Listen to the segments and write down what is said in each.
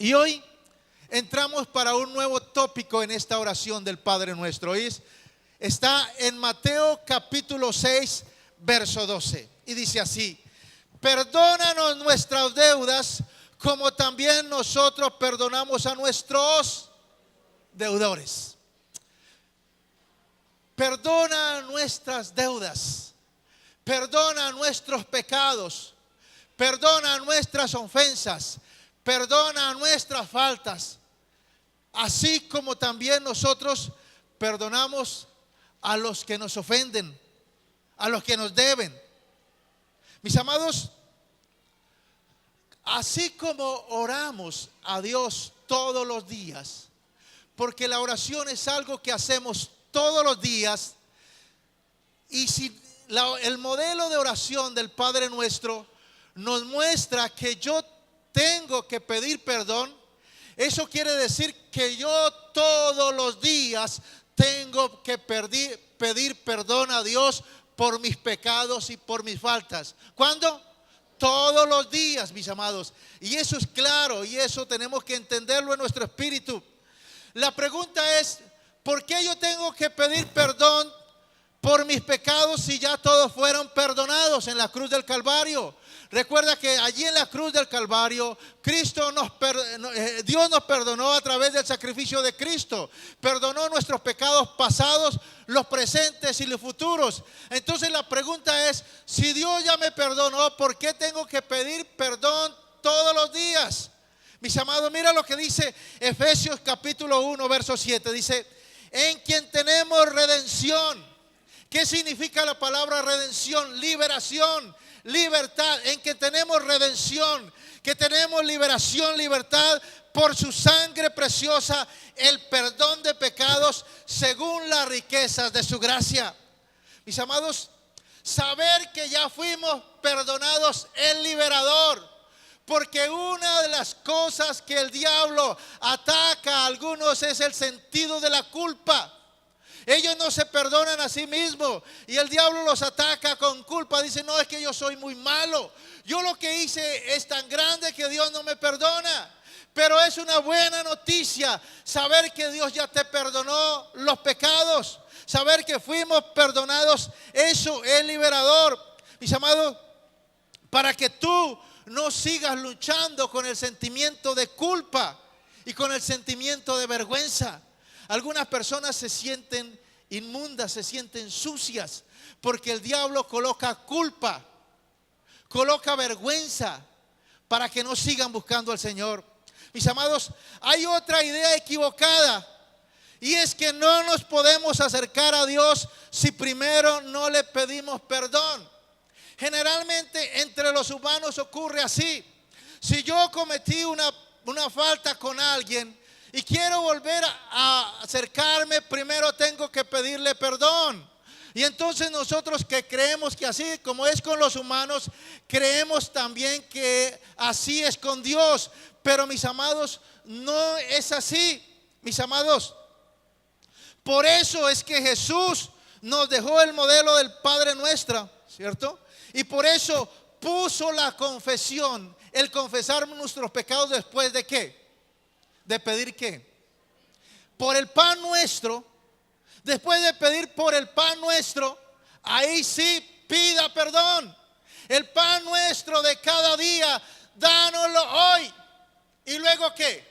Y hoy entramos para un nuevo tópico en esta oración del Padre Nuestro. Está en Mateo capítulo 6, verso 12. Y dice así: perdónanos nuestras deudas, como también nosotros perdonamos a nuestros deudores. Perdona nuestras deudas, perdona nuestros pecados, perdona nuestras ofensas, perdona nuestras faltas, así como también nosotros perdonamos a los que nos ofenden, a los que nos deben. Mis amados, así como oramos a Dios todos los días, porque la oración es algo que hacemos todos los días, y si el modelo de oración del Padre Nuestro nos muestra que yo tengo que pedir perdón, eso quiere decir que yo todos los días tengo que pedir perdón a Dios por mis pecados y por mis faltas. ¿Cuándo? Todos los días, mis amados. Y eso es claro, y eso tenemos que entenderlo en nuestro espíritu. La pregunta es: ¿por qué yo tengo que pedir perdón por mis pecados si ya todos fueron perdonados en la cruz del Calvario? Recuerda que allí en la cruz del Calvario Dios nos perdonó a través del sacrificio de Cristo. Perdonó nuestros pecados pasados, los presentes y los futuros. Entonces la pregunta es: si Dios ya me perdonó, ¿por qué tengo que pedir perdón todos los días? Mis amados, mira lo que dice Efesios capítulo 1, verso 7. Dice: en quien tenemos redención. ¿Qué significa la palabra redención? Liberación, libertad. En que tenemos redención, que tenemos liberación, libertad por su sangre preciosa, el perdón de pecados según las riquezas de su gracia. Mis amados, saber que ya fuimos perdonados es liberador. Porque una de las cosas que el diablo ataca a algunos es el sentido de la culpa. Ellos no se perdonan a sí mismos y el diablo los ataca con culpa. Dice: no, es que yo soy muy malo, yo lo que hice es tan grande que Dios no me perdona. Pero es una buena noticia saber que Dios ya te perdonó los pecados, saber que fuimos perdonados. Eso es liberador, mis amados, para que tú no sigas luchando con el sentimiento de culpa y con el sentimiento de vergüenza. Algunas personas se sienten inmundas, se sienten sucias, porque el diablo coloca culpa, coloca vergüenza para que no sigan buscando al Señor. Mis amados, hay otra idea equivocada, y es que no nos podemos acercar a Dios si primero no le pedimos perdón. Generalmente entre los humanos ocurre así: si yo cometí una falta con alguien y quiero volver a acercarme, primero tengo que pedirle perdón. Y entonces nosotros, que creemos que así como es con los humanos, creemos también que así es con Dios. Pero mis amados, no es así, mis amados. Por eso es que Jesús nos dejó el modelo del Padre Nuestro, ¿cierto? Y por eso puso la confesión, el confesar nuestros pecados después de ¿qué? De pedir ¿qué? Por el pan nuestro. Después de pedir por el pan nuestro, ahí sí pida perdón. El pan nuestro de cada día, dánoslo hoy. Y luego ¿qué?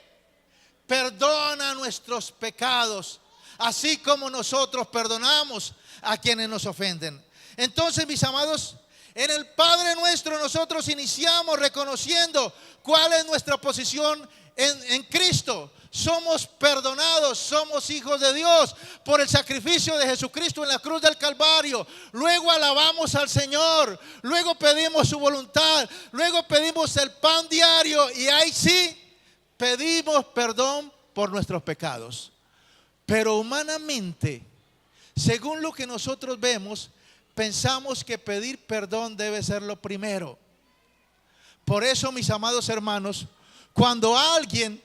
Perdona nuestros pecados, así como nosotros perdonamos a quienes nos ofenden. Entonces, mis amados, en el Padre Nuestro nosotros iniciamos reconociendo cuál es nuestra posición en Cristo. Somos perdonados, somos hijos de Dios por el sacrificio de Jesucristo en la cruz del Calvario. Luego alabamos al Señor, luego pedimos su voluntad, luego pedimos el pan diario, y ahí sí pedimos perdón por nuestros pecados. Pero humanamente, según lo que nosotros vemos, pensamos que pedir perdón debe ser lo primero. Por eso, mis amados hermanos, cuando alguien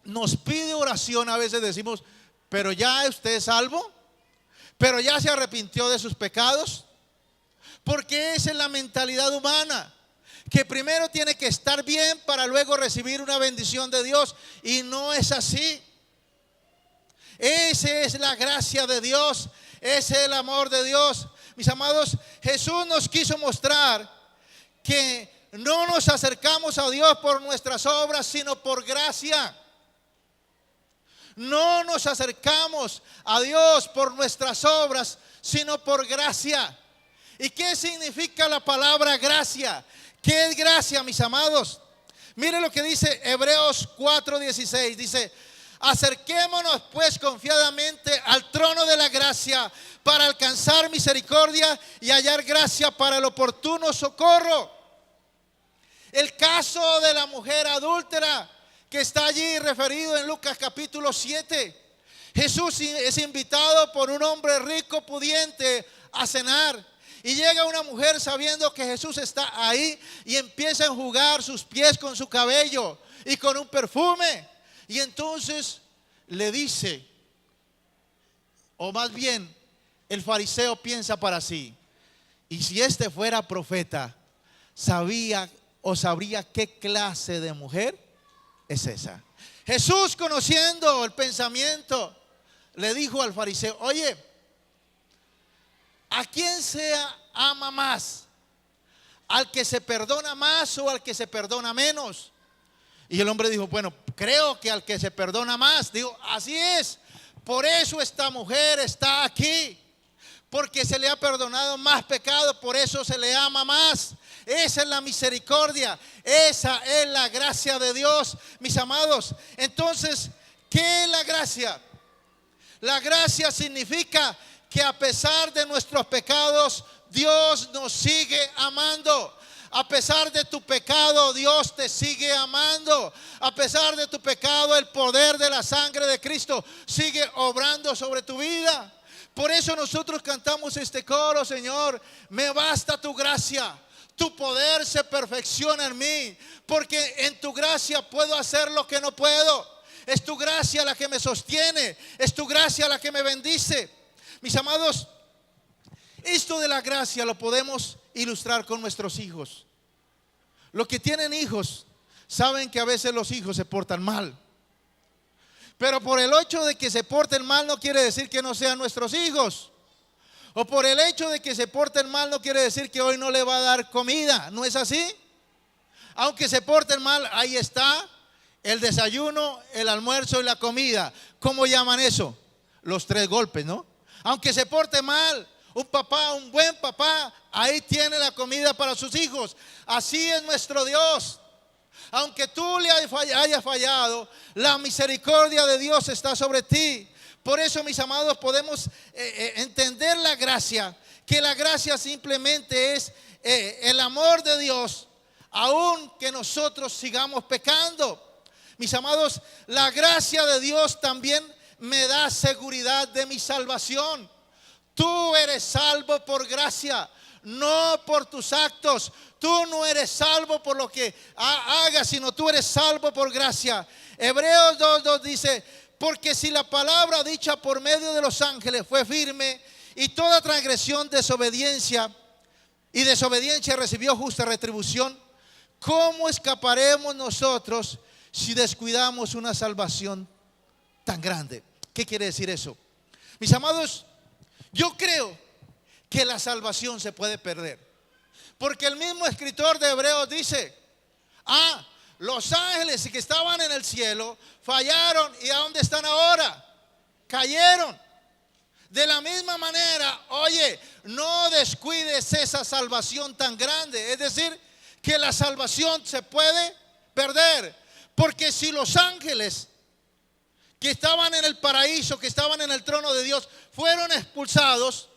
nos pide oración, a veces decimos: pero ya usted es salvo, pero ya se arrepintió de sus pecados. Porque esa es la mentalidad humana. que primero tiene que estar bien para luego recibir una bendición de Dios. Y no es así. Esa es la gracia de Dios. Ese es el amor de Dios. Mis amados, Jesús nos quiso mostrar que no nos acercamos a Dios por nuestras obras, sino por gracia. No nos acercamos a Dios por nuestras obras, sino por gracia. ¿Y qué significa la palabra gracia? ¿Qué es gracia, mis amados? Mire lo que dice Hebreos 4:16. Dice: acerquémonos pues confiadamente al trono de la gracia para alcanzar misericordia y hallar gracia para el oportuno socorro. El caso de la mujer adúltera que está allí referido en Lucas capítulo 7. Jesús es invitado por un hombre rico pudiente a cenar. Y llega una mujer sabiendo que Jesús está ahí y empieza a enjugar sus pies con su cabello y con un perfume. Y entonces le dice, o más bien el fariseo piensa para sí: y si este fuera profeta, sabía o sabría qué clase de mujer es esa. Jesús, conociendo el pensamiento, le dijo al fariseo: oye, ¿a quién se ama más? ¿Al que se perdona más o al que se perdona menos? Y el hombre dijo: bueno, creo que al que se perdona más. Digo: así es, por eso esta mujer está aquí, porque se le ha perdonado más pecado, por eso se le ama más. Esa es la misericordia, esa es la gracia de Dios, mis amados. Entonces, ¿qué es la gracia? La gracia significa que a pesar de nuestros pecados, Dios nos sigue amando. A pesar de tu pecado, Dios te sigue amando. A pesar de tu pecado, el poder de la sangre de Cristo sigue obrando sobre tu vida. Por eso nosotros cantamos este coro: Señor, me basta tu gracia. Tu poder se perfecciona en mí, porque en tu gracia puedo hacer lo que no puedo. Es tu gracia la que me sostiene, es tu gracia la que me bendice. Mis amados, esto de la gracia lo podemos ilustrar con nuestros hijos. Los que tienen hijos saben que a veces los hijos se portan mal, pero por el hecho de que se porten mal no quiere decir que no sean nuestros hijos. O por el hecho de que se porten mal no quiere decir que hoy no le va a dar comida. ¿No es así? Aunque se porten mal, ahí está el desayuno, el almuerzo y la comida. ¿Cómo llaman eso? Los 3 golpes, ¿no? Aunque se porte mal, un papá, un buen papá, ahí tiene la comida para sus hijos. Así es nuestro Dios. Aunque tú le hayas fallado, la misericordia de Dios está sobre ti. Por eso, mis amados, podemos entender la gracia, que la gracia simplemente es el amor de Dios, aun que nosotros sigamos pecando. Mis amados, la gracia de Dios también me da seguridad de mi salvación. Tú eres salvo por gracia, no por tus actos. Tú no eres salvo por lo que hagas, sino tú eres salvo por gracia. Hebreos 2:2 dice: porque si la palabra dicha por medio de los ángeles fue firme, y toda transgresión, desobediencia recibió justa retribución, ¿cómo escaparemos nosotros si descuidamos una salvación tan grande? ¿Qué quiere decir eso? Mis amados, yo creo que la salvación se puede perder, porque el mismo escritor de Hebreos dice: los ángeles que estaban en el cielo fallaron, ¿y a dónde están ahora? Cayeron. De la misma manera, oye, no descuides esa salvación tan grande. Es decir, que la salvación se puede perder, porque si los ángeles que estaban en el paraíso, que estaban en el trono de Dios, fueron expulsados,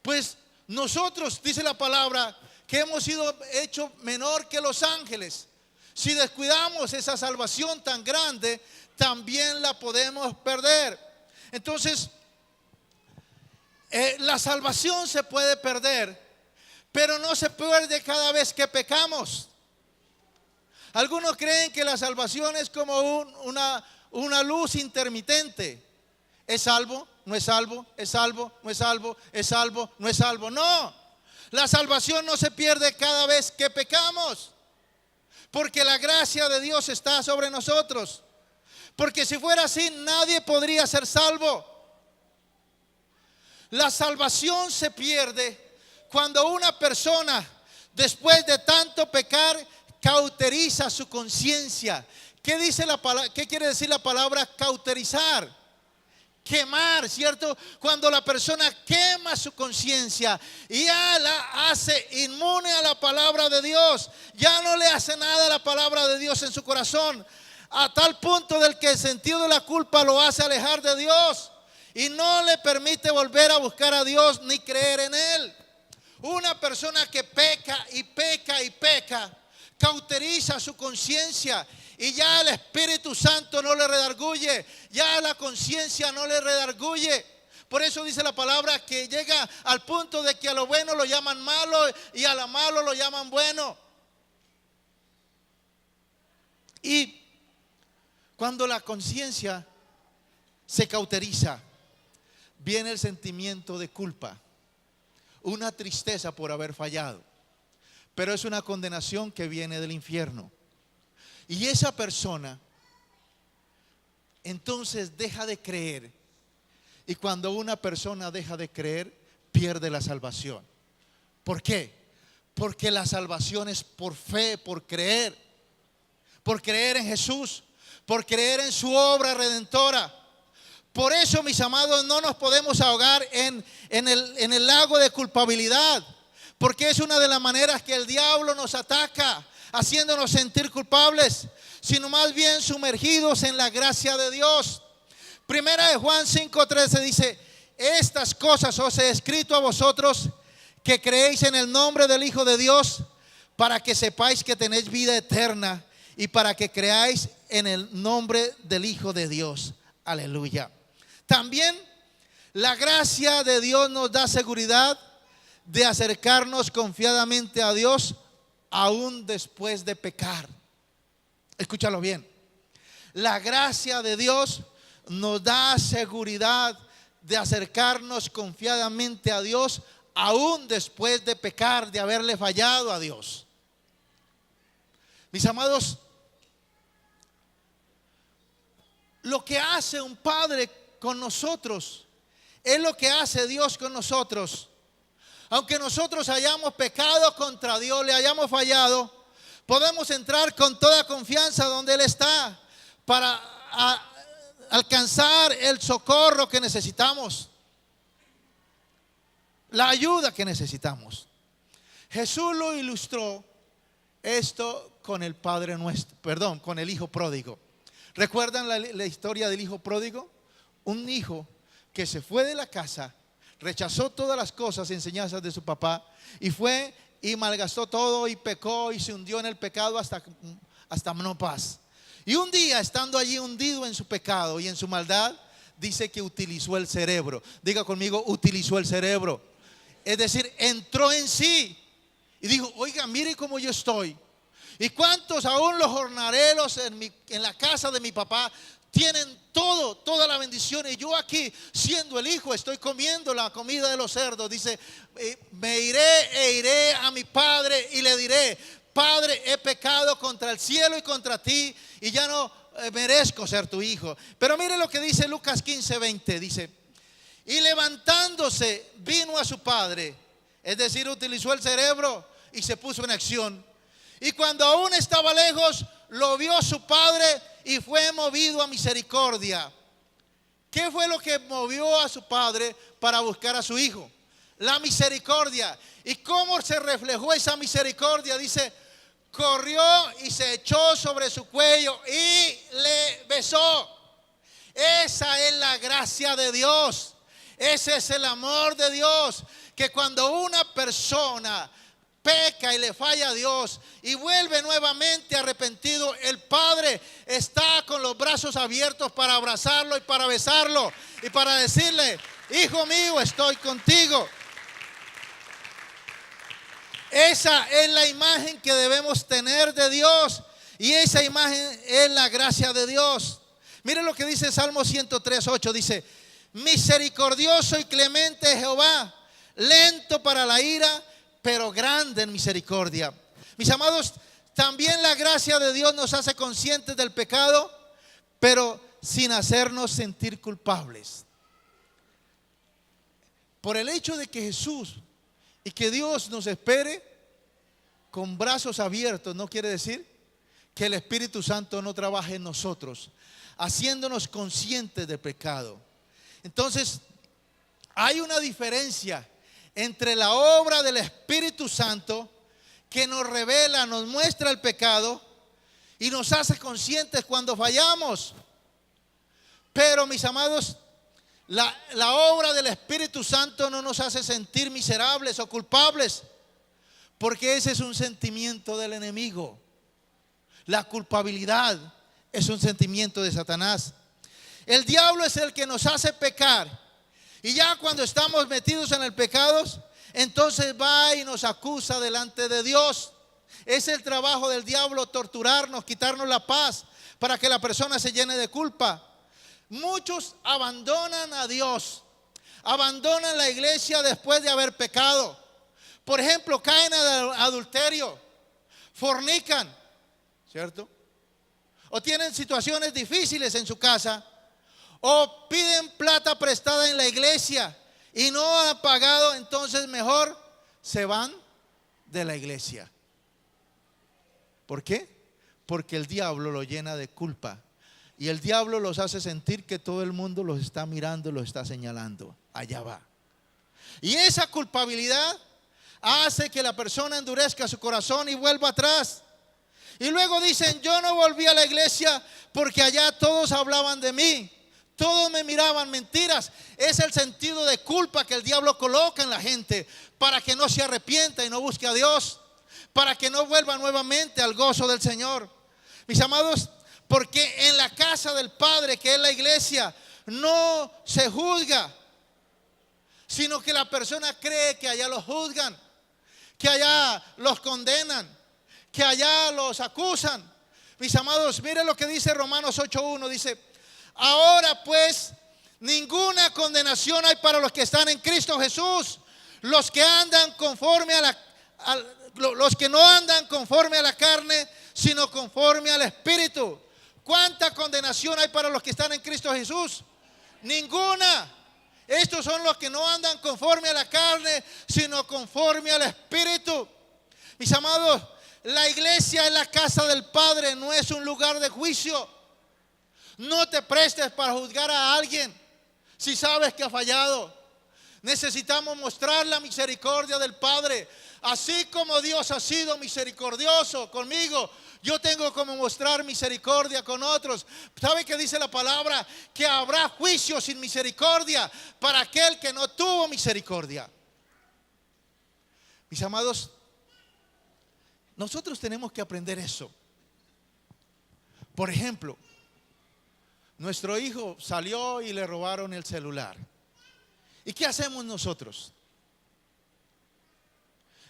pues nosotros, dice la palabra, que hemos sido hechos menor que los ángeles. Si descuidamos esa salvación tan grande, también la podemos perder. Entonces, la salvación se puede perder, pero no se pierde cada vez que pecamos. Algunos creen que la salvación es como una luz intermitente. ¿Es salvo? ¿No es salvo? ¿Es salvo? ¿No es salvo? ¿Es salvo? ¿No es salvo? No. La salvación no se pierde cada vez que pecamos, porque la gracia de Dios está sobre nosotros. Porque si fuera así, nadie podría ser salvo. La salvación se pierde cuando una persona, después de tanto pecar, cauteriza su conciencia. ¿Qué quiere decir la palabra cauterizar? Quemar, ¿cierto? Cuando la persona quema su conciencia y ya la hace inmune a la palabra de Dios, ya no le hace nada a la palabra de Dios en su corazón, a tal punto del que el sentido de la culpa lo hace alejar de Dios y no le permite volver a buscar a Dios ni creer en Él. Una persona que peca y peca y peca, cauteriza su conciencia y ya el Espíritu Santo no le redarguye, ya la conciencia no le redarguye. Por eso dice la palabra que llega al punto de que a lo bueno lo llaman malo y a lo malo lo llaman bueno. Y cuando la conciencia se cauteriza, viene el sentimiento de culpa, una tristeza por haber fallado, pero es una condenación que viene del infierno. Y esa persona entonces deja de creer. Y cuando una persona deja de creer, pierde la salvación. ¿Por qué? Porque la salvación es por fe, por creer en Jesús, por creer en su obra redentora. Por eso, mis amados, no nos podemos ahogar en el lago de culpabilidad, porque es una de las maneras que el diablo nos ataca, haciéndonos sentir culpables, sino más bien sumergidos en la gracia de Dios. Primera de Juan 5:13 dice: estas cosas os he escrito a vosotros que creéis en el nombre del Hijo de Dios, para que sepáis que tenéis vida eterna y para que creáis en el nombre del Hijo de Dios. Aleluya. También la gracia de Dios nos da seguridad de acercarnos confiadamente a Dios aún después de pecar. Escúchalo bien. La gracia de Dios nos da seguridad de acercarnos confiadamente a Dios aún después de pecar, de haberle fallado a Dios. Mis amados, lo que hace un padre con nosotros es lo que hace Dios con nosotros. Aunque nosotros hayamos pecado contra Dios, le hayamos fallado, podemos entrar con toda confianza donde Él está para alcanzar el socorro que necesitamos, la ayuda que necesitamos. Jesús lo ilustró esto con el Padre nuestro, con el Hijo pródigo. ¿Recuerdan la historia del Hijo pródigo? Un hijo que se fue de la casa, rechazó todas las cosas y enseñanzas de su papá y fue y malgastó todo y pecó y se hundió en el pecado hasta no paz. Y un día, estando allí hundido en su pecado y en su maldad, dice que utilizó el cerebro. Diga conmigo: utilizó el cerebro. Es decir, entró en sí y dijo: oiga, mire cómo yo estoy. ¿Y cuántos aún los jornaleros en la casa de mi papá tienen toda la bendición? Y yo aquí, siendo el hijo, estoy comiendo la comida de los cerdos. Dice: me iré a mi padre y le diré: Padre, he pecado contra el cielo y contra ti y ya no merezco ser tu hijo. Pero mire lo que dice Lucas 15:20. Dice: y levantándose vino a su padre. Es decir, utilizó el cerebro y se puso en acción. Y cuando aún estaba lejos, lo vio su padre y fue movido a misericordia. ¿Qué fue lo que movió a su padre para buscar a su hijo? La misericordia. ¿Y cómo se reflejó esa misericordia? Dice: corrió y se echó sobre su cuello y le besó. Esa es la gracia de Dios. Ese es el amor de Dios, que cuando una persona peca y le falla a Dios y vuelve nuevamente arrepentido, el Padre está con los brazos abiertos para abrazarlo y para besarlo y para decirle: hijo mío, estoy contigo. Esa es la imagen que debemos tener de Dios, y esa imagen es la gracia de Dios. Miren lo que dice Salmo 103:8. Dice: misericordioso y clemente Jehová, lento para la ira, pero grande en misericordia. Mis amados, también la gracia de Dios nos hace conscientes del pecado, pero sin hacernos sentir culpables. Por el hecho de que Jesús y que Dios nos espere con brazos abiertos, no quiere decir que el Espíritu Santo no trabaje en nosotros, haciéndonos conscientes del pecado. Entonces, hay una diferencia entre la obra del Espíritu Santo, que nos revela, nos muestra el pecado y nos hace conscientes cuando fallamos. Pero, mis amados, la obra del Espíritu Santo no nos hace sentir miserables o culpables, porque ese es un sentimiento del enemigo. La culpabilidad es un sentimiento de Satanás. El diablo es el que nos hace pecar, y ya cuando estamos metidos en el pecado, entonces va y nos acusa delante de Dios. Es el trabajo del diablo, torturarnos, quitarnos la paz, para que la persona se llene de culpa. Muchos abandonan a Dios, abandonan la iglesia después de haber pecado. Por ejemplo, caen en adulterio, fornican, ¿cierto? O tienen situaciones difíciles en su casa, o piden plata prestada en la iglesia y no han pagado, entonces mejor se van de la iglesia. ¿Por qué? Porque el diablo lo llena de culpa. Y el diablo los hace sentir que todo el mundo los está mirando, los está señalando. Allá va. Y esa culpabilidad hace que la persona endurezca su corazón y vuelva atrás. Y luego dicen: yo no volví a la iglesia porque allá todos hablaban de mí, todos me miraban mentiras. Es el sentido de culpa que el diablo coloca en la gente, para que no se arrepienta y no busque a Dios, para que no vuelva nuevamente al gozo del Señor. Mis amados, porque en la casa del Padre, que es la iglesia, no se juzga, sino que la persona cree que allá los juzgan, que allá los condenan, que allá los acusan. Mis amados, miren lo que dice Romanos 8:1. Dice: ahora pues ninguna condenación hay para los que están en Cristo Jesús, los que andan conforme los que no andan conforme a la carne, sino conforme al Espíritu. ¿Cuánta condenación hay para los que están en Cristo Jesús? Ninguna. Estos son los que no andan conforme a la carne, sino conforme al Espíritu. Mis amados, la iglesia es la casa del Padre, no es un lugar de juicio. No te prestes para juzgar a alguien si sabes que ha fallado. Necesitamos mostrar la misericordia del Padre. Así como Dios ha sido misericordioso conmigo, yo tengo como mostrar misericordia con otros. ¿Sabe qué dice la palabra? Que habrá juicio sin misericordia para aquel que no tuvo misericordia. Mis amados, nosotros tenemos que aprender eso. Por ejemplo, nuestro hijo salió y le robaron el celular. ¿Y qué hacemos nosotros?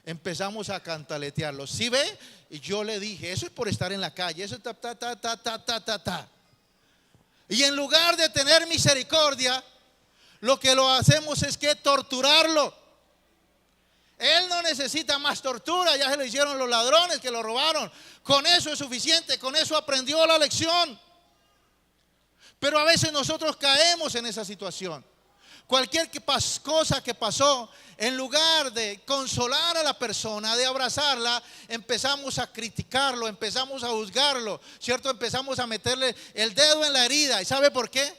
Empezamos a cantaletearlo. ¿Sí ve? Y yo le dije: eso es por estar en la calle, eso es ta. Y en lugar de tener misericordia, lo que lo hacemos es que torturarlo. Él no necesita más tortura, ya se lo hicieron los ladrones que lo robaron. Con eso es suficiente, con eso aprendió la lección. Pero a veces nosotros caemos en esa situación. Cualquier cosa que pasó, en lugar de consolar a la persona, de abrazarla, empezamos a criticarlo, empezamos a juzgarlo, ¿cierto? Empezamos a meterle el dedo en la herida. ¿Y sabe por qué?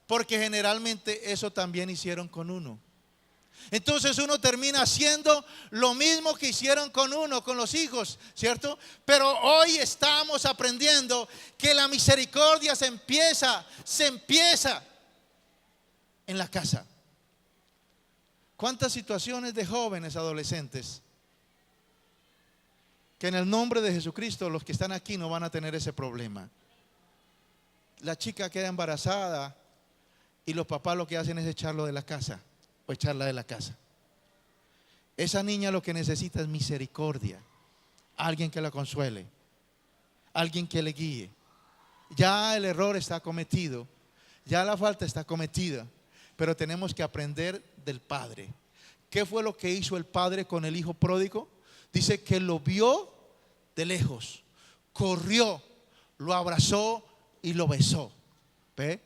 Porque generalmente eso también hicieron con uno. Entonces uno termina haciendo lo mismo que hicieron con uno, con los hijos, ¿cierto? Pero hoy estamos aprendiendo que la misericordia se empieza en la casa. ¿Cuántas situaciones de jóvenes, adolescentes, que en el nombre de Jesucristo los que están aquí no van a tener ese problema? La chica queda embarazada y los papás lo que hacen es echarlo de la casa o echarla de la casa. Esa niña lo que necesita es misericordia, alguien que la consuele, alguien que le guíe. Ya el error está cometido, ya la falta está cometida, pero tenemos que aprender del Padre, ¿qué fue lo que hizo el padre con el hijo pródigo? Dice que lo vio de lejos, corrió, lo abrazó y lo besó. ¿Ve?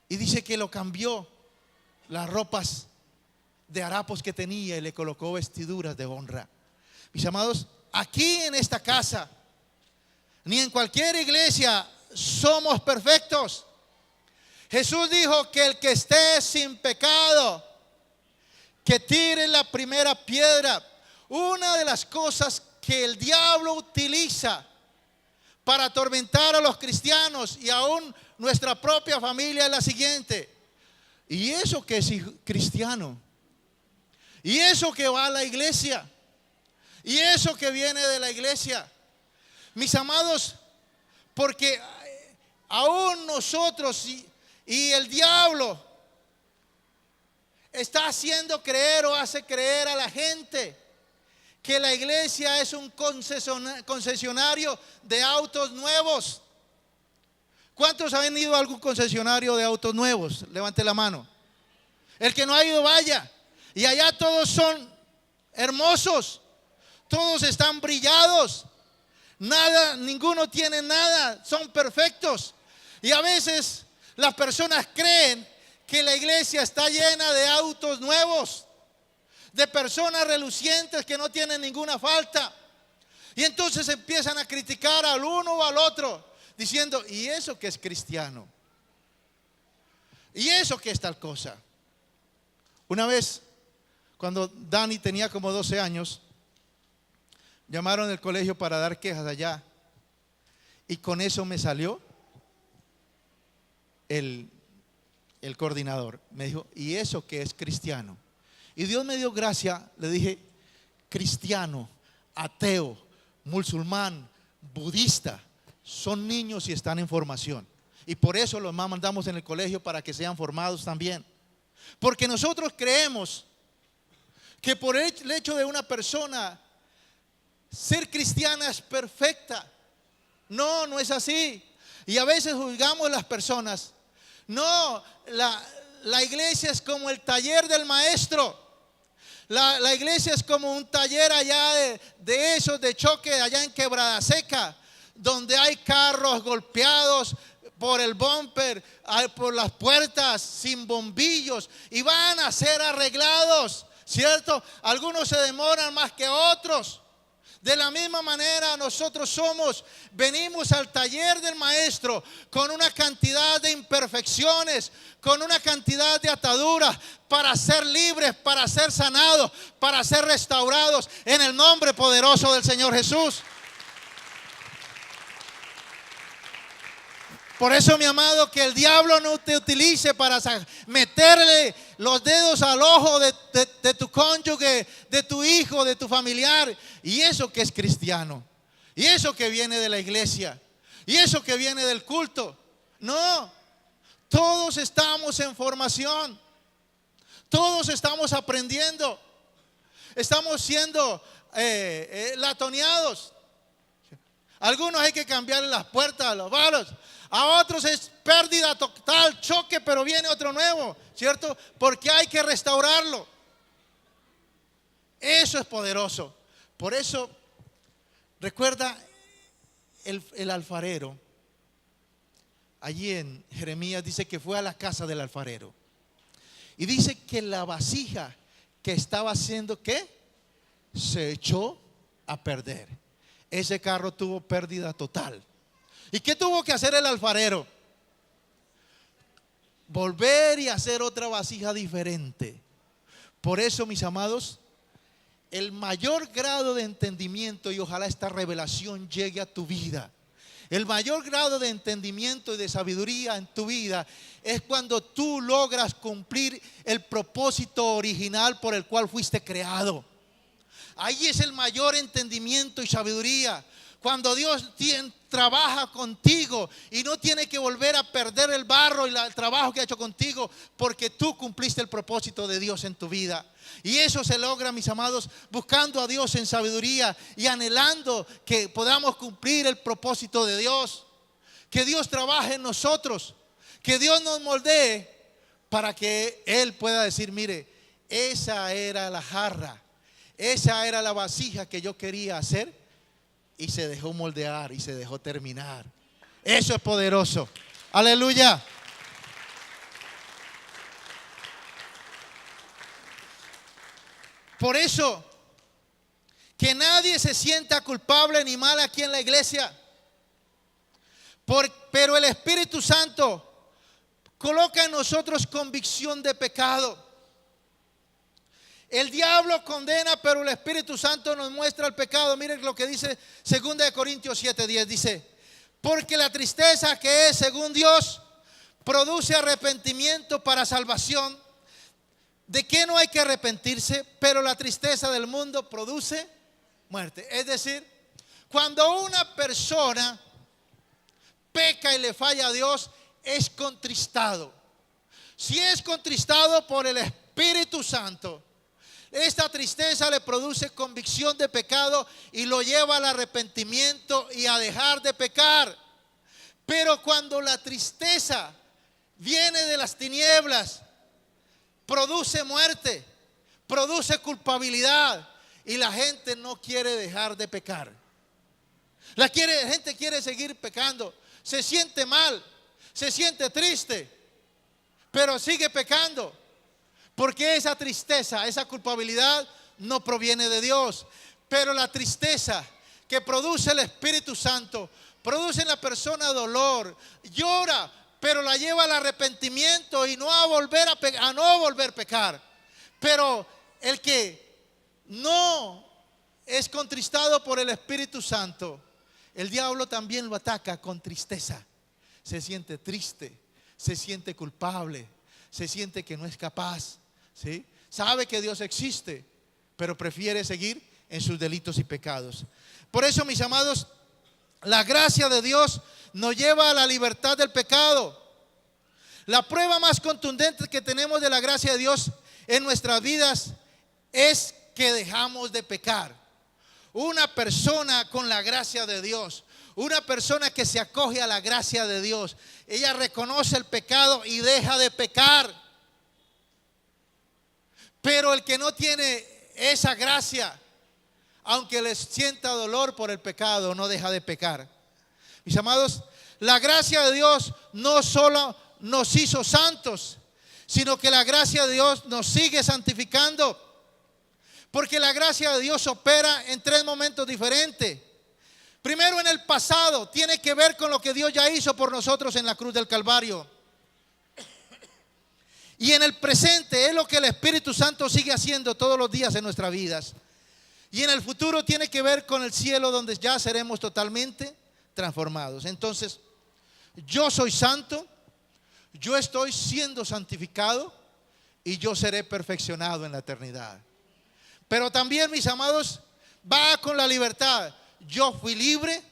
Y dice que lo cambió las ropas de harapos que tenía y le colocó vestiduras de honra. Mis amados, aquí en esta casa, ni en cualquier iglesia somos perfectos. Jesús dijo que el que esté sin pecado, que tire la primera piedra. Una de las cosas que el diablo utiliza para atormentar a los cristianos y aún nuestra propia familia es la siguiente: ¿y eso que es cristiano? ¿Y eso que va a la iglesia? ¿Y eso que viene de la iglesia? Mis amados, porque aún nosotros y el diablo está haciendo creer o hace creer a la gente que la iglesia es un concesionario de autos nuevos. ¿Cuántos han ido a algún concesionario de autos nuevos? Levante la mano. El que no ha ido, vaya. Y allá todos son hermosos, todos están brillados, nada, ninguno tiene nada, son perfectos. Y a veces las personas creen que la iglesia está llena de autos nuevos, de personas relucientes que no tienen ninguna falta. Y entonces empiezan a criticar al uno o al otro, diciendo: ¿y eso que es cristiano? ¿Y eso que es tal cosa? Una vez, cuando Dani tenía como 12 años, llamaron al colegio para dar quejas allá. Y con eso me salió el coordinador. Me dijo: ¿y eso que es cristiano? Y Dios me dio gracia. Le dije: cristiano, ateo, musulmán, budista, son niños y están en formación. Y por eso los mandamos en el colegio, para que sean formados también. Porque nosotros creemos que por el hecho de una persona ser cristiana es perfecta. No, no es así. Y a veces juzgamos a las personas. No, la iglesia es como el taller del maestro. La iglesia es como un taller allá de esos de choque allá en Quebrada Seca, donde hay carros golpeados por el bumper, por las puertas, sin bombillos, y van a ser arreglados, ¿cierto? Algunos se demoran más que otros. De la misma manera nosotros venimos al taller del maestro con una cantidad de imperfecciones, con una cantidad de ataduras, para ser libres, para ser sanados, para ser restaurados en el nombre poderoso del Señor Jesús. Por eso, mi amado, que el diablo no te utilice para meterle los dedos al ojo de tu cónyuge, de tu hijo, de tu familiar. Y eso que es cristiano, y eso que viene de la iglesia, y eso que viene del culto. No, todos estamos en formación, todos estamos aprendiendo, estamos siendo latoneados. Algunos hay que cambiarle las puertas a los varos, a otros es pérdida total, choque, pero viene otro nuevo, ¿cierto? Porque hay que restaurarlo. Eso es poderoso. Por eso, recuerda el alfarero. Allí en Jeremías dice que fue a la casa del alfarero. Y dice que la vasija que estaba haciendo, ¿qué? Se echó a perder. Ese carro tuvo pérdida total. ¿Y qué tuvo que hacer el alfarero? Volver y hacer otra vasija diferente. Por eso, mis amados, el mayor grado de entendimiento, y ojalá esta revelación llegue a tu vida, el mayor grado de entendimiento y de sabiduría en tu vida es cuando tú logras cumplir el propósito original por el cual fuiste creado. Ahí es el mayor entendimiento y sabiduría. Cuando Dios trabaja contigo y no tiene que volver a perder el barro y el trabajo que ha hecho contigo, porque tú cumpliste el propósito de Dios en tu vida. Y eso se logra, mis amados, buscando a Dios en sabiduría y anhelando que podamos cumplir el propósito de Dios. Que Dios trabaje en nosotros, que Dios nos moldee para que Él pueda decir: mire, esa era la jarra, esa era la vasija que yo quería hacer, y se dejó moldear y se dejó terminar. Eso es poderoso. Aleluya. Por eso, que nadie se sienta culpable ni mal aquí en la iglesia. Pero el Espíritu Santo coloca en nosotros convicción de pecado. El diablo condena, pero el Espíritu Santo nos muestra el pecado. Miren lo que dice 2 Corintios 7:10. Dice: porque la tristeza que es según Dios produce arrepentimiento para salvación. ¿De qué no hay que arrepentirse? Pero la tristeza del mundo produce muerte. Es decir, cuando una persona peca y le falla a Dios, es contristado. Si es contristado por el Espíritu Santo, esta tristeza le produce convicción de pecado y lo lleva al arrepentimiento y a dejar de pecar. Pero cuando la tristeza viene de las tinieblas, produce muerte, produce culpabilidad, y la gente no quiere dejar de pecar. La gente quiere seguir pecando. Se siente mal, se siente triste, pero sigue pecando. Porque esa tristeza, esa culpabilidad no proviene de Dios. Pero la tristeza que produce el Espíritu Santo produce en la persona dolor, llora, pero la lleva al arrepentimiento y no a volver a no volver a pecar. Pero el que no es contristado por el Espíritu Santo, el diablo también lo ataca con tristeza. Se siente triste, se siente culpable, se siente que no es capaz, ¿sí? Sabe que Dios existe, pero prefiere seguir en sus delitos y pecados. Por eso, mis amados, la gracia de Dios nos lleva a la libertad del pecado. La prueba más contundente que tenemos de la gracia de Dios en nuestras vidas es que dejamos de pecar. Una persona con la gracia de Dios, una persona que se acoge a la gracia de Dios, ella reconoce el pecado y deja de pecar. Pero el que no tiene esa gracia, aunque les sienta dolor por el pecado, no deja de pecar. Mis amados, la gracia de Dios no solo nos hizo santos, sino que la gracia de Dios nos sigue santificando. Porque la gracia de Dios opera en tres momentos diferentes. Primero, en el pasado, tiene que ver con lo que Dios ya hizo por nosotros en la cruz del Calvario. Y en el presente es lo que el Espíritu Santo sigue haciendo todos los días en nuestras vidas. Y en el futuro tiene que ver con el cielo, donde ya seremos totalmente transformados. Entonces, yo soy santo, yo estoy siendo santificado y yo seré perfeccionado en la eternidad. Pero también, mis amados, va con la libertad. Yo fui libre,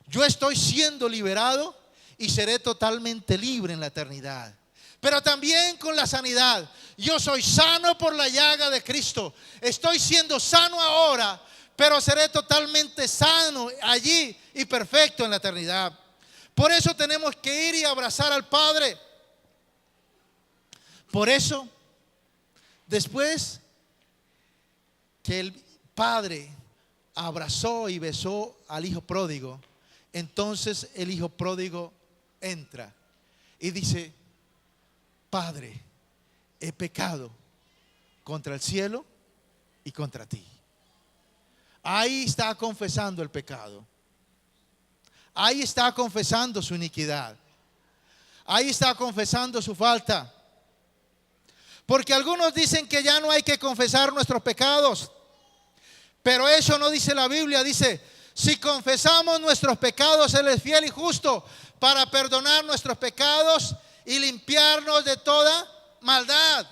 yo estoy siendo liberado y seré totalmente libre en la eternidad. Pero también con la sanidad. Yo soy sano por la llaga de Cristo. Estoy siendo sano ahora, pero seré totalmente sano allí y perfecto en la eternidad. Por eso tenemos que ir y abrazar al Padre. Por eso, después que el Padre abrazó y besó al hijo pródigo, entonces el hijo pródigo entra y dice: Padre, he pecado contra el cielo y contra ti. Ahí está confesando el pecado. Ahí está confesando su iniquidad. Ahí está confesando su falta. Porque algunos dicen que ya no hay que confesar nuestros pecados. Pero eso no dice la Biblia. Dice: si confesamos nuestros pecados, Él es fiel y justo para perdonar nuestros pecados y limpiarnos de toda maldad.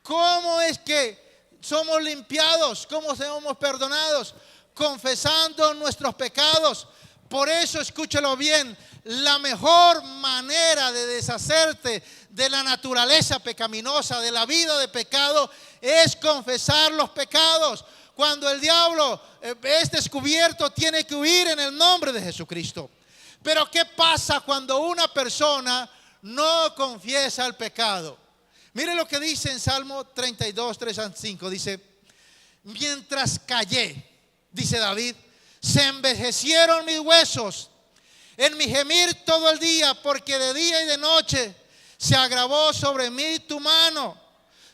¿Cómo es que somos limpiados? ¿Cómo somos perdonados? Confesando nuestros pecados. Por eso, escúchelo bien, la mejor manera de deshacerte de la naturaleza pecaminosa, de la vida de pecado, es confesar los pecados. Cuando el diablo es descubierto, tiene que huir en el nombre de Jesucristo. Pero ¿qué pasa cuando una persona no confiesa el pecado? Mire lo que dice en Salmo 32, 3 al 5. Dice: mientras callé, dice David, se envejecieron mis huesos en mi gemir todo el día, porque de día y de noche se agravó sobre mí tu mano.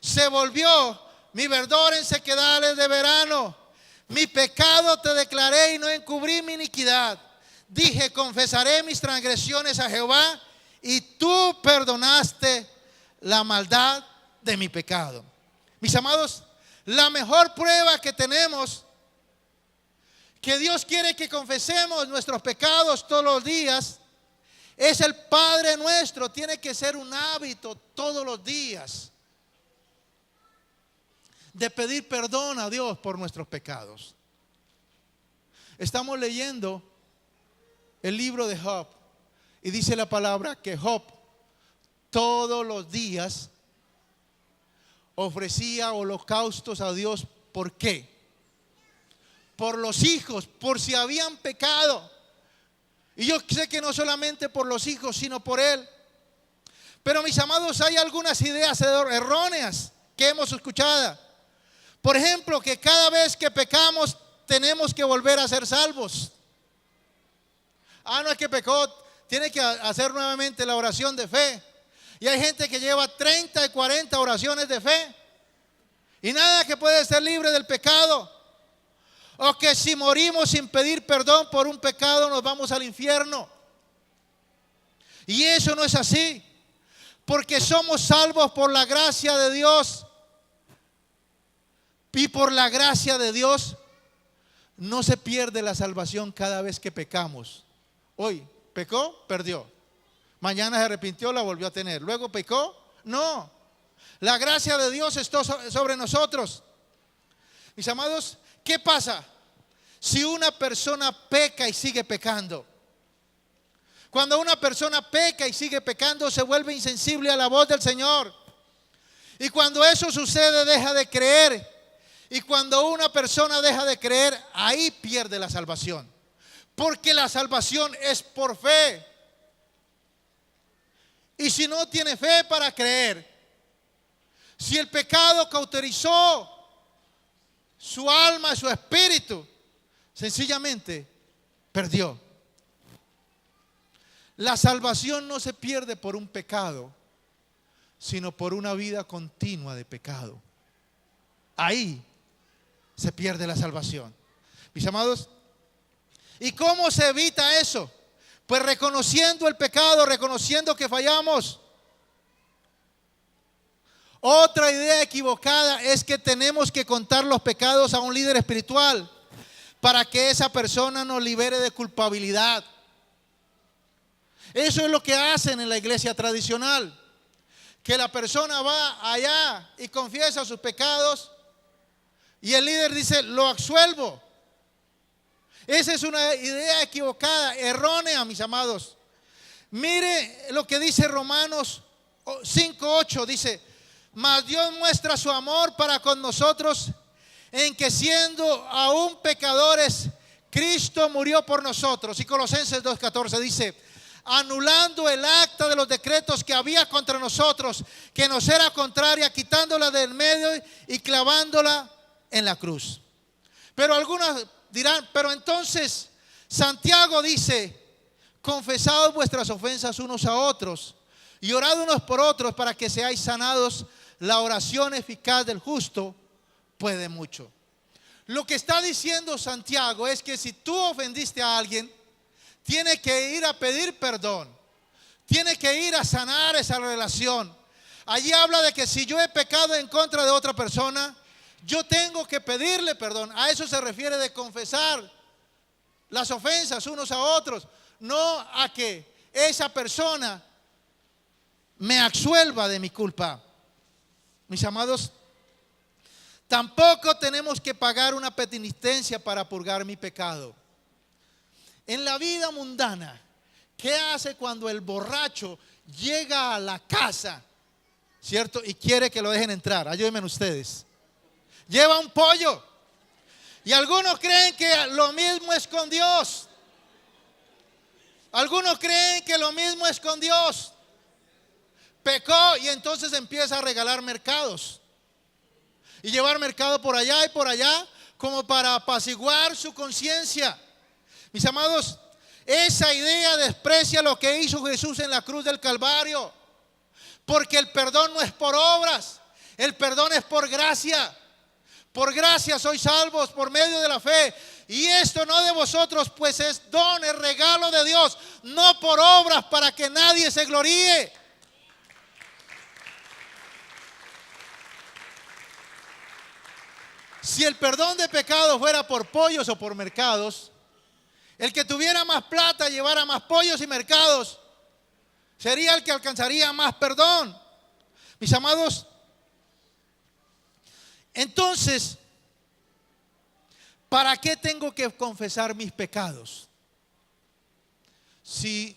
Se volvió mi verdor en sequedades de verano. Mi pecado te declaré y no encubrí mi iniquidad. Dije: confesaré mis transgresiones a Jehová, y tú perdonaste la maldad de mi pecado. Mis amados, la mejor prueba que tenemos que Dios quiere que confesemos nuestros pecados todos los días es el Padre Nuestro. Tiene que ser un hábito todos los días de pedir perdón a Dios por nuestros pecados. Estamos leyendo el libro de Job y dice la palabra que Job todos los días ofrecía holocaustos a Dios. ¿Por qué? Por los hijos, por si habían pecado. Y yo sé que no solamente por los hijos, sino por él. Pero mis amados, hay algunas ideas erróneas que hemos escuchado. Por ejemplo, que cada vez que pecamos tenemos que volver a ser salvos. No es que pecó, tiene que hacer nuevamente la oración de fe. Y hay gente que lleva 30 y 40 oraciones de fe y nada que puede ser libre del pecado. O que si morimos sin pedir perdón por un pecado nos vamos al infierno. Y eso no es así, porque somos salvos por la gracia de Dios. Y por la gracia de Dios no se pierde la salvación cada vez que pecamos. Hoy pecó, perdió. Mañana se arrepintió, la volvió a tener. Luego pecó, no. La gracia de Dios está sobre nosotros. Mis amados, ¿qué pasa si una persona peca y sigue pecando? Cuando una persona peca y sigue pecando, se vuelve insensible a la voz del Señor. Y cuando eso sucede, deja de creer. Y cuando una persona deja de creer, ahí pierde la salvación. Porque la salvación es por fe. Y si no tiene fe para creer, si el pecado cauterizó su alma, su espíritu, sencillamente perdió. La salvación no se pierde por un pecado, sino por una vida continua de pecado. Ahí se pierde la salvación. Mis amados, ¿y cómo se evita eso? Pues reconociendo el pecado, reconociendo que fallamos. Otra idea equivocada es que tenemos que contar los pecados a un líder espiritual para que esa persona nos libere de culpabilidad. Eso es lo que hacen en la iglesia tradicional, que la persona va allá y confiesa sus pecados y el líder dice: lo absuelvo. Esa es una idea equivocada, errónea, mis amados. Mire lo que dice Romanos 5:8, dice: mas Dios muestra su amor para con nosotros en que siendo aún pecadores, Cristo murió por nosotros. Y Colosenses 2:14 dice: anulando el acta de los decretos que había contra nosotros, que nos era contraria, quitándola del medio y clavándola en la cruz. Pero algunos dirán: pero entonces Santiago dice: confesad vuestras ofensas unos a otros y orad unos por otros para que seáis sanados. La oración eficaz del justo puede mucho. Lo que está diciendo Santiago es que si tú ofendiste a alguien, tiene que ir a pedir perdón, tiene que ir a sanar esa relación. Allí habla de que si yo he pecado en contra de otra persona, yo tengo que pedirle perdón. A eso se refiere de confesar las ofensas unos a otros, no a que esa persona me absuelva de mi culpa. Mis amados, tampoco tenemos que pagar una penitencia para purgar mi pecado. En la vida mundana, ¿qué hace cuando el borracho llega a la casa, cierto, y quiere que lo dejen entrar? Ayúdenme ustedes. Lleva un pollo. Y algunos creen que lo mismo es con Dios. Algunos creen que lo mismo es con Dios. pecó y entonces empieza a regalar mercados y llevar mercado por allá y por allá como para apaciguar su conciencia. Mis amados, esa idea desprecia lo que hizo Jesús en la cruz del Calvario, porque el perdón no es por obras, el perdón es por gracia. Por gracia sois salvos por medio de la fe, y esto no de vosotros, pues es don, es regalo de Dios, no por obras para que nadie se gloríe. Si el perdón de pecados fuera por pollos o por mercados, el que tuviera más plata llevara más pollos y mercados, sería el que alcanzaría más perdón. Mis amados, entonces, ¿para qué tengo que confesar mis pecados? Si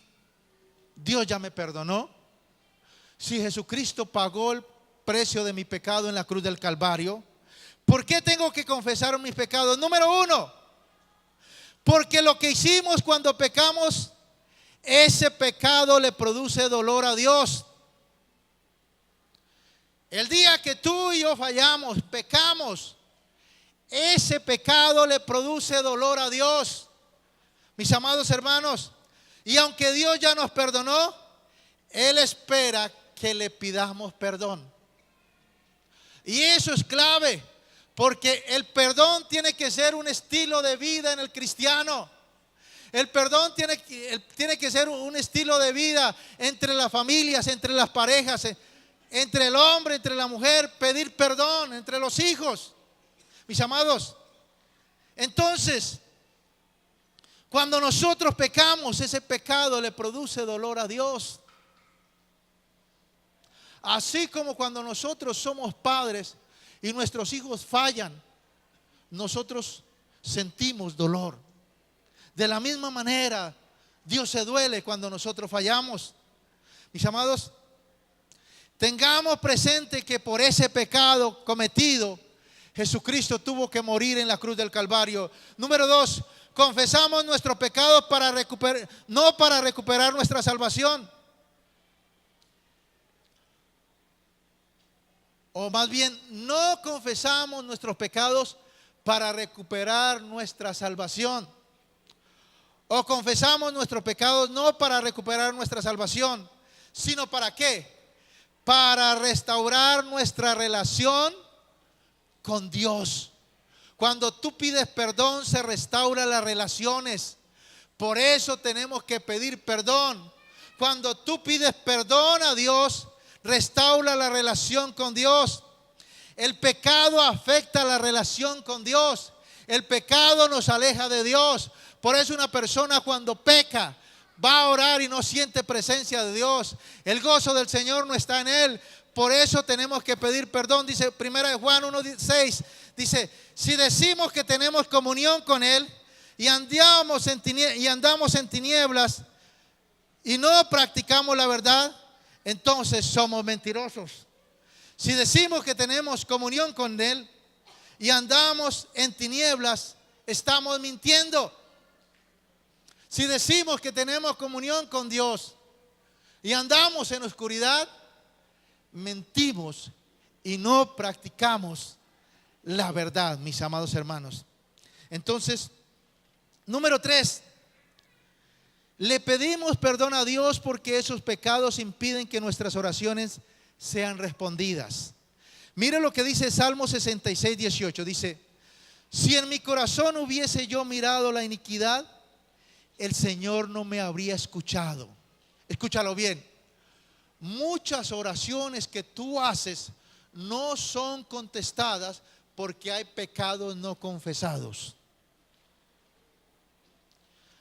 Dios ya me perdonó, si Jesucristo pagó el precio de mi pecado en la cruz del Calvario, ¿por qué tengo que confesar mis pecados? Número uno, porque lo que hicimos cuando pecamos, ese pecado le produce dolor a Dios. El día que tú y yo fallamos, pecamos, ese pecado le produce dolor a Dios, mis amados hermanos. Y aunque Dios ya nos perdonó, Él espera que le pidamos perdón. Y eso es clave, porque el perdón tiene que ser un estilo de vida en el cristiano. El perdón tiene que ser un estilo de vida entre las familias, entre las parejas, entre el hombre, entre la mujer, pedir perdón entre los hijos. Mis amados, entonces, cuando nosotros pecamos, ese pecado le produce dolor a Dios. Así como cuando nosotros somos padres y nuestros hijos fallan, nosotros sentimos dolor. De la misma manera, Dios se duele cuando nosotros fallamos. Mis amados, tengamos presente que por ese pecado cometido, Jesucristo tuvo que morir en la cruz del Calvario. Número dos, confesamos nuestros pecados no para recuperar nuestra salvación. O más bien, no confesamos nuestros pecados para recuperar nuestra salvación. O confesamos nuestros pecados no para recuperar nuestra salvación, sino ¿para qué? Para restaurar nuestra relación con Dios. Cuando tú pides perdón, se restauran las relaciones. Por eso tenemos que pedir perdón. Cuando tú pides perdón a Dios, restaura la relación con Dios. El pecado afecta la relación con Dios. El pecado nos aleja de Dios. Por eso una persona cuando peca va a orar y no siente presencia de Dios. El gozo del Señor no está en él. Por eso tenemos que pedir perdón. Dice 1 Juan 1:6, dice, si decimos que tenemos comunión con Él y andamos en tinieblas y no practicamos la verdad, entonces somos mentirosos. Si decimos que tenemos comunión con Él y andamos en tinieblas, estamos mintiendo. Si decimos que tenemos comunión con Dios y andamos en oscuridad, mentimos y no practicamos la verdad, mis amados hermanos. Entonces, número 3, le pedimos perdón a Dios porque esos pecados impiden que nuestras oraciones sean respondidas. Mire lo que dice Salmo 66:18. Dice, si en mi corazón hubiese yo mirado la iniquidad, el Señor no me habría escuchado. Escúchalo bien. Muchas oraciones que tú haces no son contestadas porque hay pecados no confesados.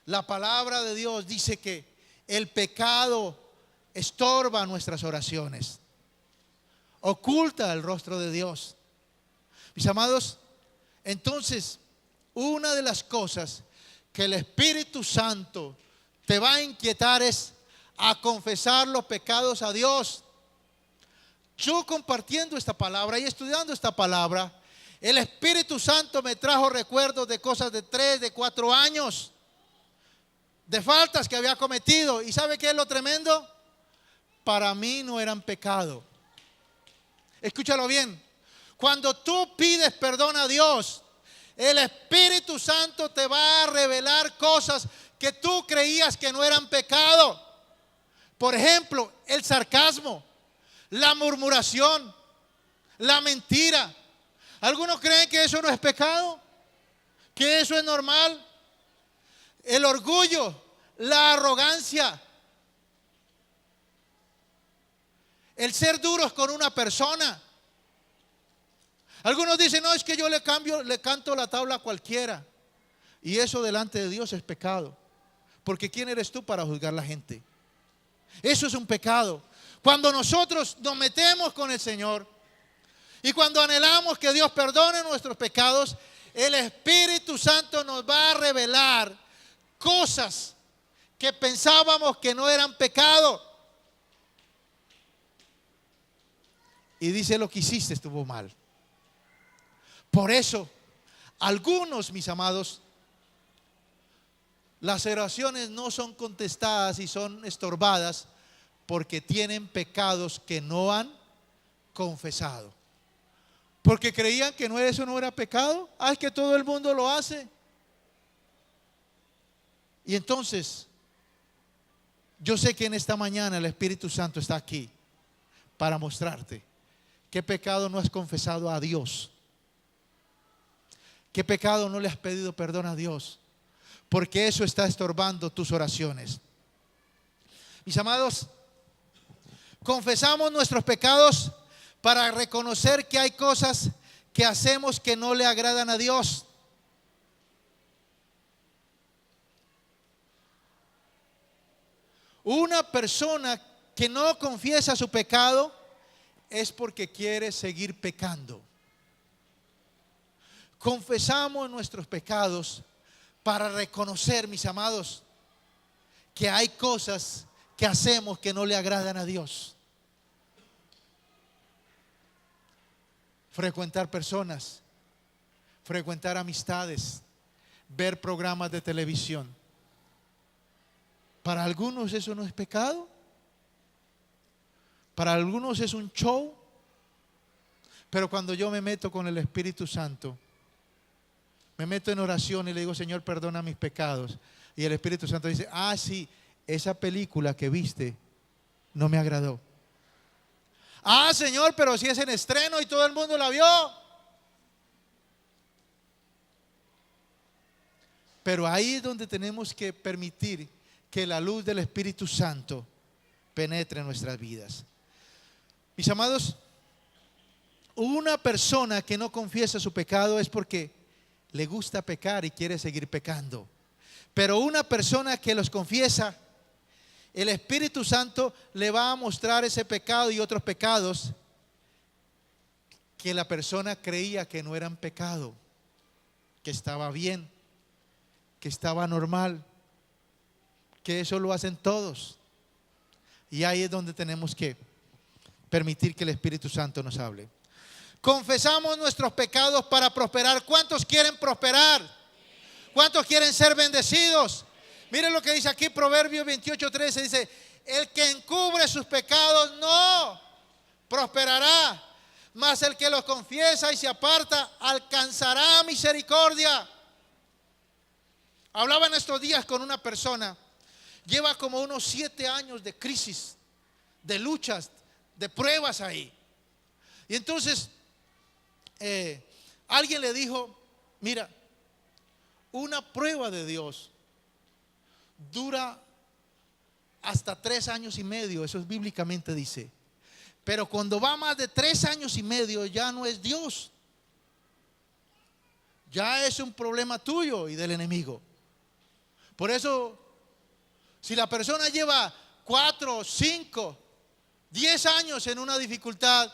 La palabra de Dios dice que el pecado estorba nuestras oraciones, oculta el rostro de Dios. Mis amados, entonces, una de las cosas que el Espíritu Santo te va a inquietar es a confesar los pecados a Dios. Yo compartiendo esta palabra y estudiando esta palabra, el Espíritu Santo me trajo recuerdos de cosas de 3, de 4 años, de faltas que había cometido. ¿Y sabe qué es lo tremendo? para mí no eran pecado. Escúchalo bien. Cuando tú pides perdón a Dios, el Espíritu Santo te va a revelar cosas que tú creías que no eran pecado. Por ejemplo, el sarcasmo, la murmuración, la mentira. ¿Algunos creen que eso no es pecado? ¿Que eso es normal? El orgullo, la arrogancia, el ser duros con una persona. Algunos dicen, no, es que yo le canto la tabla a cualquiera. Y eso delante de Dios es pecado. Porque ¿quién eres tú para juzgar a la gente? Eso es un pecado. Cuando nosotros nos metemos con el Señor y cuando anhelamos que Dios perdone nuestros pecados, el Espíritu Santo nos va a revelar cosas que pensábamos que no eran pecado. Y dice, lo que hiciste estuvo mal. Por eso, algunos, mis amados, las oraciones no son contestadas y son estorbadas porque tienen pecados que no han confesado. Porque creían que eso no era pecado. Es que todo el mundo lo hace. Y entonces, yo sé que en esta mañana el Espíritu Santo está aquí para mostrarte qué pecado no has confesado a Dios. ¿Qué pecado no le has pedido perdón a Dios? Porque eso está estorbando tus oraciones. Mis amados, confesamos nuestros pecados para reconocer que hay cosas que hacemos que no le agradan a Dios. Una persona que no confiesa su pecado es porque quiere seguir pecando. Confesamos nuestros pecados para reconocer, mis amados, que hay cosas que hacemos que no le agradan a Dios. Frecuentar personas, frecuentar amistades, ver programas de televisión. Para algunos eso no es pecado. Para algunos es un show. Pero cuando yo me meto con el Espíritu Santo, me meto en oración y le digo, Señor, perdona mis pecados. Y el Espíritu Santo dice, sí, esa película que viste no me agradó. Señor, pero si es en estreno y todo el mundo la vio. Pero ahí es donde tenemos que permitir que la luz del Espíritu Santo penetre en nuestras vidas. Mis amados, una persona que no confiesa su pecado es porque le gusta pecar y quiere seguir pecando. Pero una persona que los confiesa, el Espíritu Santo le va a mostrar ese pecado y otros pecados que la persona creía que no eran pecado, que estaba bien, que estaba normal, que eso lo hacen todos. Y ahí es donde tenemos que permitir que el Espíritu Santo nos hable. Confesamos nuestros pecados para prosperar. ¿Cuántos quieren prosperar? ¿Cuántos quieren ser bendecidos? Miren lo que dice aquí Proverbios 28:13. Dice, el que encubre sus pecados no prosperará, mas el que los confiesa y se aparta alcanzará misericordia. Hablaba en estos días con una persona, lleva como unos 7 años de crisis, de luchas, de pruebas ahí. Y entonces alguien le dijo, mira, una prueba de Dios dura hasta 3 años y medio, eso es bíblicamente dice. Pero cuando va más de 3 años y medio ya no es Dios, ya es un problema tuyo y del enemigo. Por eso, si la persona lleva 4, 5, 10 años en una dificultad,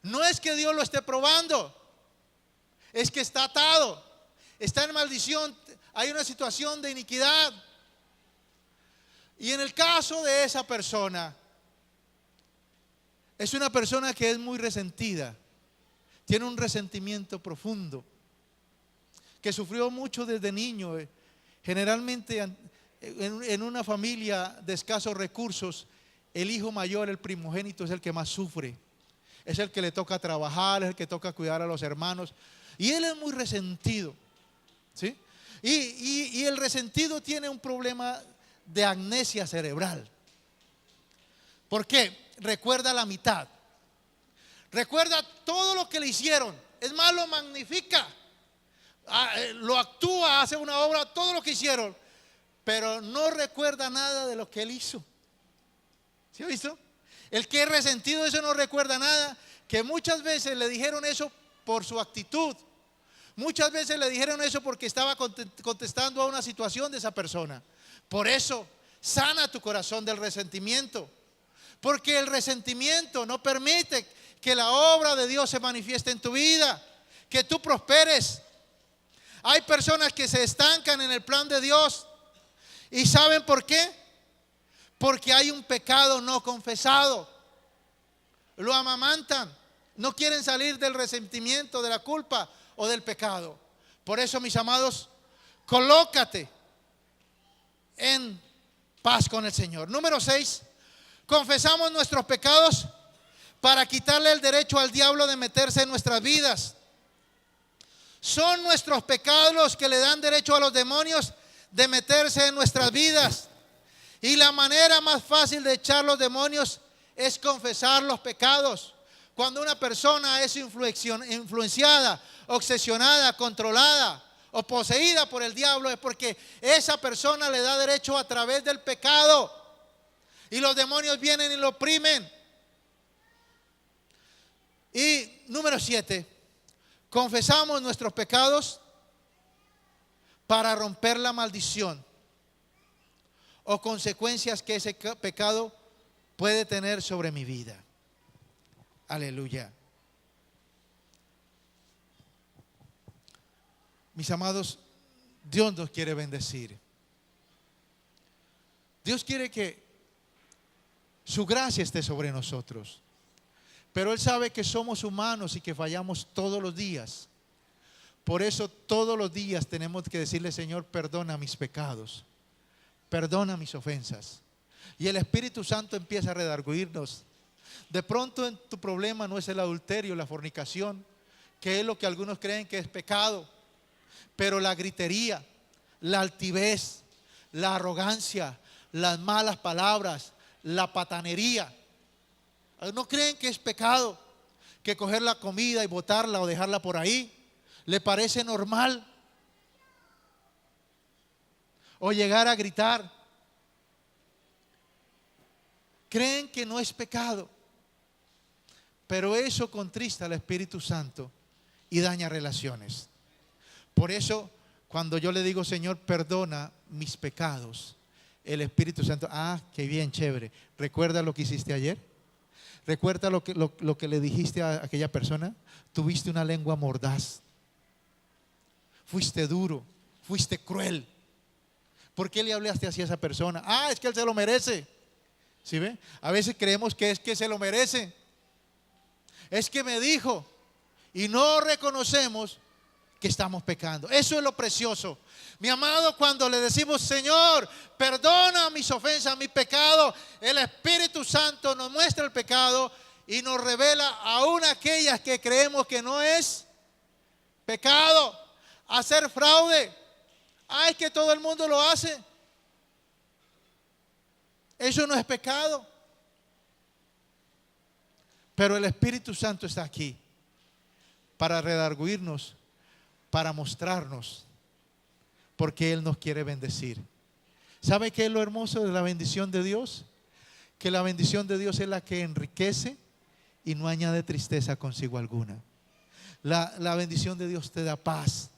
no es que Dios lo esté probando, es que está atado, está en maldición, hay una situación de iniquidad. Y en el caso de esa persona, es una persona que es muy resentida, tiene un resentimiento profundo, que sufrió mucho desde niño, generalmente en una familia de escasos recursos. el hijo mayor, el primogénito, es el que más sufre. Es el que le toca trabajar, es el que toca cuidar a los hermanos. Y él es muy resentido, ¿sí? Y el resentido tiene un problema de amnesia cerebral. ¿Por qué? Recuerda la mitad. Recuerda todo lo que le hicieron. Es más, lo magnifica. Lo actúa, hace una obra, todo lo que hicieron. Pero no recuerda nada de lo que él hizo. ¿Sí ha visto? El que es resentido, eso no recuerda nada. Que muchas veces le dijeron eso por su actitud. Muchas veces le dijeron eso porque estaba contestando a una situación de esa persona. Por eso, sana tu corazón del resentimiento. Porque el resentimiento no permite que la obra de Dios se manifieste en tu vida, que tú prosperes. Hay personas que se estancan en el plan de Dios. ¿Y saben por qué? Porque hay un pecado no confesado. Lo amamantan. No quieren salir del resentimiento, de la culpa o del pecado. Por eso, mis amados, colócate en paz con el Señor. Número 6, confesamos nuestros pecados para quitarle el derecho al diablo de meterse en nuestras vidas. Son nuestros pecados los que le dan derecho a los demonios de meterse en nuestras vidas. Y la manera más fácil de echar los demonios es confesar los pecados. Cuando una persona es influenciada, obsesionada, controlada o poseída por el diablo, es porque esa persona le da derecho a través del pecado. Y los demonios vienen y lo oprimen. Y número 7, confesamos nuestros pecados para romper la maldición o consecuencias que ese pecado puede tener sobre mi vida. Aleluya. Mis amados, Dios nos quiere bendecir. Dios quiere que su gracia esté sobre nosotros. Pero Él sabe que somos humanos y que fallamos todos los días. Por eso todos los días tenemos que decirle: Señor, perdona mis pecados, perdona mis ofensas. Y el Espíritu Santo empieza a redarguirnos. De pronto en tu problema no es el adulterio, la fornicación, que es lo que algunos creen que es pecado, pero la gritería, la altivez, la arrogancia, las malas palabras, la patanería, no creen que es pecado, que coger la comida y botarla o dejarla por ahí le parece normal, o llegar a gritar. Creen que no es pecado, pero eso contrista al Espíritu Santo y daña relaciones. Por eso, cuando yo le digo: Señor, perdona mis pecados, el Espíritu Santo: qué bien, chévere. ¿Recuerda lo que hiciste ayer? ¿Recuerda lo que le dijiste a aquella persona? Tuviste una lengua mordaz, fuiste duro, fuiste cruel. ¿Por qué le hablaste así a esa persona? Es que él se lo merece. ¿Sí ve? A veces creemos que es que se lo merece. Es que me dijo, y no reconocemos que estamos pecando. Eso es lo precioso, mi amado, cuando le decimos: Señor, perdona mis ofensas, mi pecado. El Espíritu Santo nos muestra el pecado y nos revela aún aquellas que creemos que no es pecado. Hacer fraude, es que todo el mundo lo hace. Eso no es pecado. Pero el Espíritu Santo está aquí para redarguirnos, para mostrarnos, porque Él nos quiere bendecir. ¿Sabe qué es lo hermoso de la bendición de Dios? Que la bendición de Dios es la que enriquece y no añade tristeza consigo alguna. La bendición de Dios te da paz.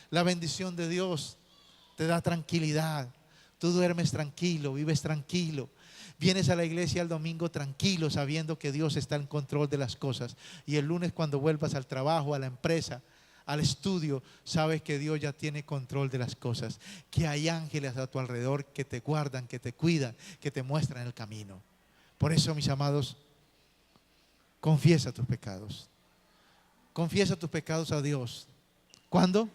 La bendición de Dios te da tranquilidad. Tú duermes tranquilo, vives tranquilo. Vienes a la iglesia el domingo tranquilo, sabiendo que Dios está en control de las cosas. Y el lunes, cuando vuelvas al trabajo, a la empresa, al estudio, sabes que Dios ya tiene control de las cosas. Que hay ángeles a tu alrededor que te guardan, que te cuidan, que te muestran el camino. Por eso, mis amados, confiesa tus pecados. Confiesa tus pecados a Dios. ¿Cuándo?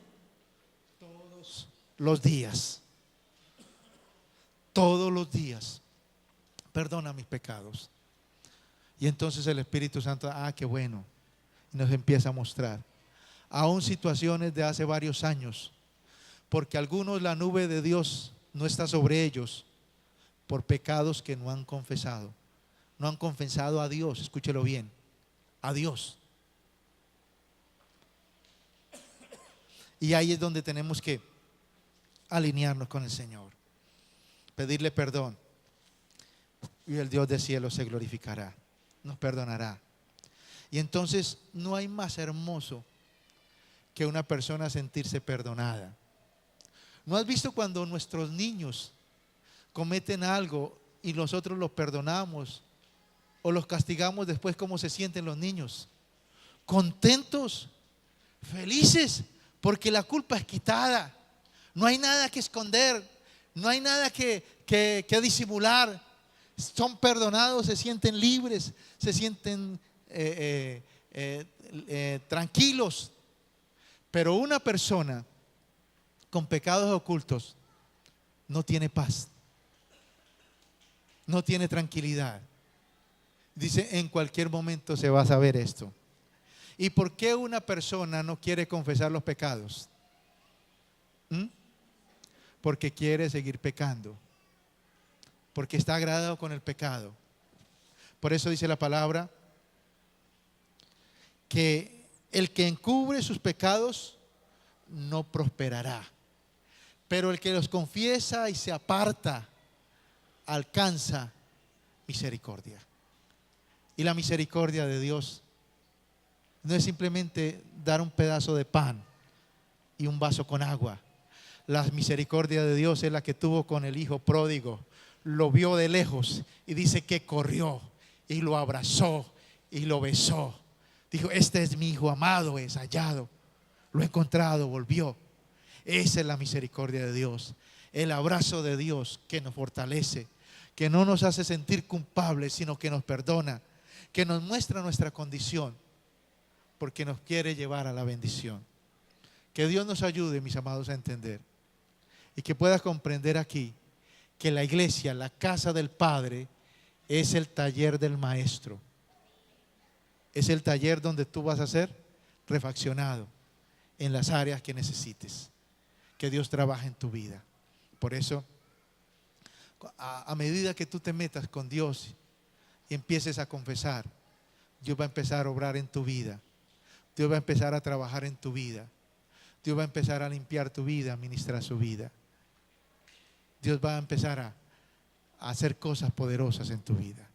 Todos los días. Todos los días. perdona mis pecados. Y entonces el Espíritu Santo, qué bueno, y nos empieza a mostrar aún situaciones de hace varios años, porque algunos la nube de Dios no está sobre ellos por pecados que no han confesado. No han confesado a Dios, escúchelo bien, a Dios. Y ahí es donde tenemos que alinearnos con el Señor, pedirle perdón, y el Dios del cielo se glorificará, nos perdonará. Y entonces no hay más hermoso que una persona sentirse perdonada. ¿No has visto cuando nuestros niños cometen algo y nosotros los perdonamos o los castigamos después? ¿Cómo se sienten los niños? Contentos, felices, porque la culpa es quitada. No hay nada que esconder, no hay nada que disimular. Son perdonados, se sienten libres, se sienten tranquilos. Pero una persona con pecados ocultos no tiene paz, no tiene tranquilidad. Dice, en cualquier momento se va a saber esto. ¿Y por qué una persona no quiere confesar los pecados? Porque quiere seguir pecando, porque está agradado con el pecado. Por eso dice la palabra que el que encubre sus pecados no prosperará, pero el que los confiesa y se aparta alcanza misericordia. Y la misericordia de Dios no es simplemente dar un pedazo de pan y un vaso con agua. La misericordia de Dios es la que tuvo con el hijo pródigo. Lo vio de lejos y dice que corrió y lo abrazó y lo besó. Dijo, este es mi hijo amado, es hallado, lo he encontrado, volvió. Esa es la misericordia de Dios, el abrazo de Dios que nos fortalece, que no nos hace sentir culpables, sino que nos perdona, que nos muestra nuestra condición, porque nos quiere llevar a la bendición. Que Dios nos ayude, mis amados, a entender y que puedas comprender aquí que la iglesia, la casa del Padre, es el taller del Maestro. Es el taller donde tú vas a ser refaccionado en las áreas que necesites. Que Dios trabaje en tu vida. Por eso, a medida que tú te metas con Dios y empieces a confesar, Dios va a empezar a obrar en tu vida. Dios va a empezar a trabajar en tu vida. Dios va a empezar a limpiar tu vida, a ministrar su vida. Dios va a empezar a hacer cosas poderosas en tu vida.